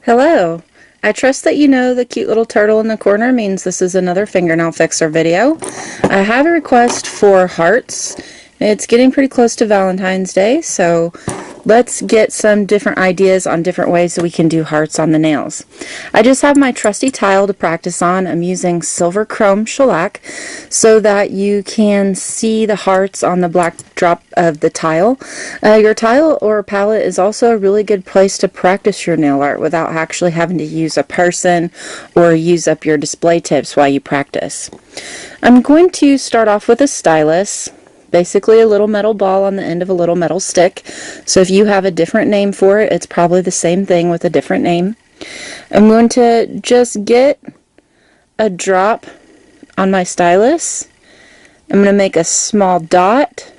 Hello! I trust that you know the cute little turtle in the corner means this is another fingernail fixer video. I have a request for hearts. It's getting pretty close to Valentine's Day, so let's get some different ideas on different ways that we can do hearts on the nails. I just have my trusty tile to practice on. I'm using silver chrome shellac so that you can see the hearts on the black drop of the tile. Your tile or palette is also a really good place to practice your nail art without actually having to use a person or use up your display tips while you practice. I'm going to start off with a stylus. Basically a little metal ball on the end of a little metal stick. So if you have a different name for it, it's probably the same thing with a different name. I'm going to just get a drop on my stylus. I'm going to make a small dot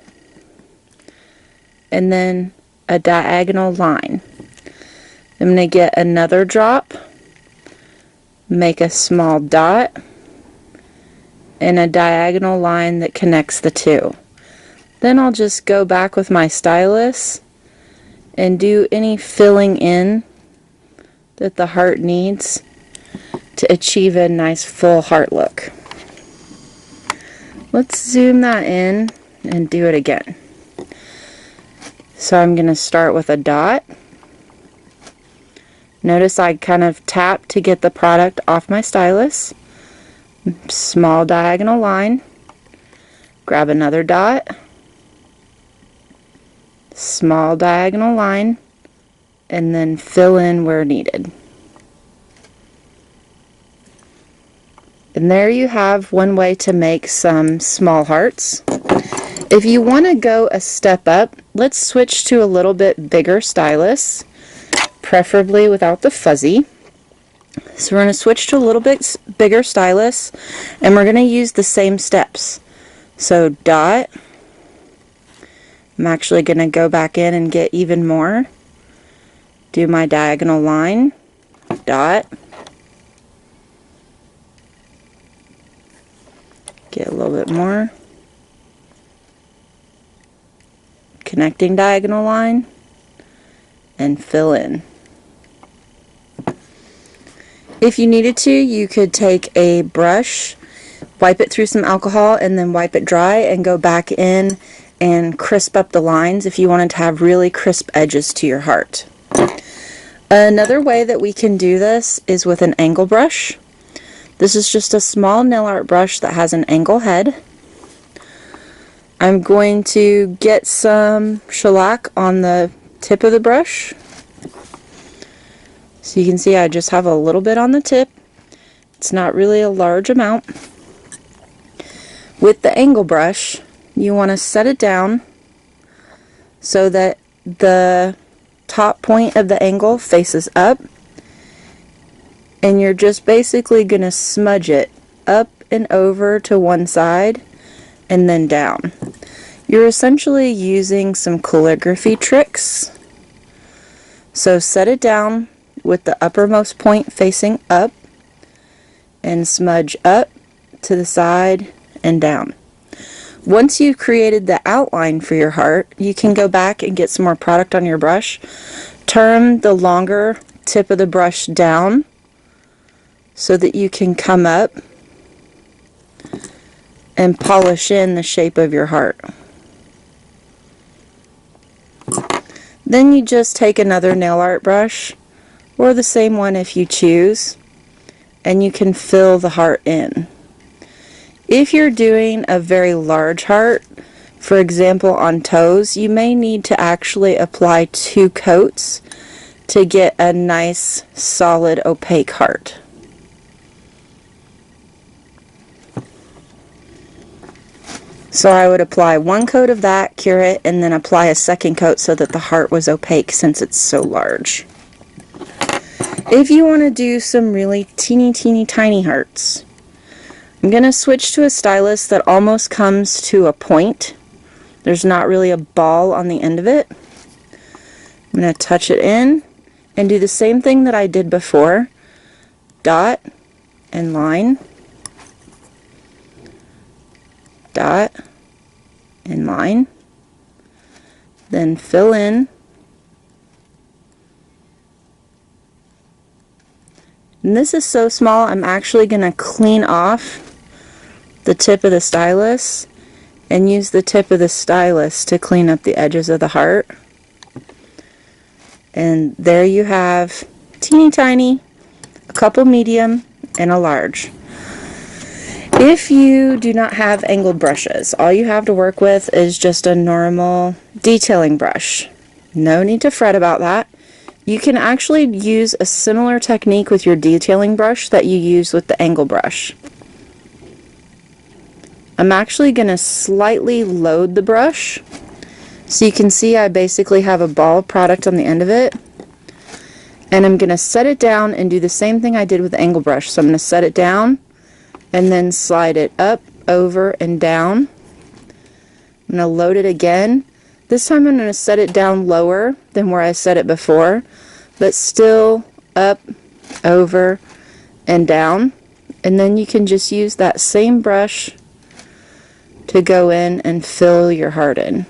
and then a diagonal line. I'm going to get another drop, make a small dot, and a diagonal line that connects the two. Then I'll just go back with my stylus and do any filling in that the heart needs to achieve a nice full heart look. Let's zoom that in and do it again. So I'm going to start with a dot. Notice I kind of tap to get the product off my stylus. Small diagonal line. Grab another dot. Small diagonal line, and then fill in where needed. And there you have one way to make some small hearts. If you want to go a step up, let's switch to a little bit bigger stylus, preferably without the fuzzy. So we're going to switch to a little bit bigger stylus, and we're going to use the same steps. So dot. I'm actually going to go back in and get even more. Do my diagonal line, dot, get a little bit more, connecting diagonal line, and fill in. If you needed to, you could take a brush, wipe it through some alcohol, and then wipe it dry and go back in and crisp up the lines if you wanted to have really crisp edges to your heart. Another way that we can do this is with an angle brush. This is just a small nail art brush that has an angle head. I'm going to get some shellac on the tip of the brush. So you can see I just have a little bit on the tip. It's not really a large amount. With the angle brush, you want to set it down so that the top point of the angle faces up, and you're just basically going to smudge it up and over to one side and then down. You're essentially using some calligraphy tricks. So set it down with the uppermost point facing up and smudge up to the side and down. Once you've created the outline for your heart, you can go back and get some more product on your brush. Turn the longer tip of the brush down so that you can come up and polish in the shape of your heart. Then you just take another nail art brush, or the same one if you choose, and you can fill the heart in. If you're doing a very large heart, for example on toes, you may need to actually apply 2 coats to get a nice solid opaque heart. So I would apply 1 coat of that, cure it, and then apply a second coat so that the heart was opaque since it's so large. If you want to do some really teeny tiny hearts, I'm going to switch to a stylus that almost comes to a point. There's not really a ball on the end of it. I'm going to touch it in and do the same thing that I did before. Dot and line. Dot and line. Then fill in And this is so small, I'm actually going to clean off the tip of the stylus and use the tip of the stylus to clean up the edges of the heart. And there you have teeny tiny, a couple medium, and a large. If you do not have angled brushes, all you have to work with is just a normal detailing brush. No need to fret about that. You can actually use a similar technique with your detailing brush that you use with the angle brush. I'm actually going to slightly load the brush so you can see I basically have a ball of product on the end of it. And I'm going to set it down and do the same thing I did with the angle brush. So I'm going to set it down and then slide it up, over, and down. I'm going to load it again. This time I'm going to set it down lower than where I set it before, but still up, over, and down. And then you can just use that same brush to go in and fill your heart in.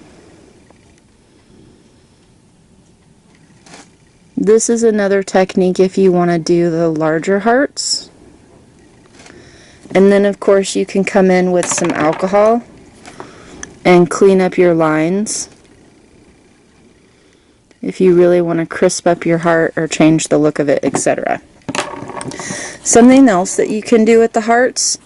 This is another technique if you want to do the larger hearts. And then of course you can come in with some alcohol and clean up your lines if you really want to crisp up your heart or change the look of it, etc. Something else that you can do with the hearts,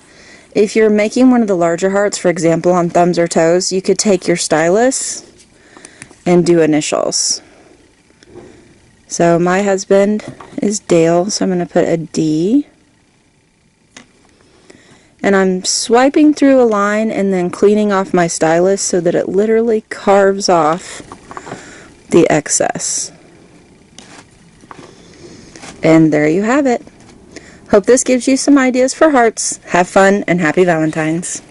if you're making one of the larger hearts, for example on thumbs or toes, you could take your stylus and do initials. So my husband is Dale, so I'm going to put a D. And I'm swiping through a line and then cleaning off my stylus so that it literally carves off the excess. And there you have it. Hope this gives you some ideas for hearts. Have fun and happy Valentine's.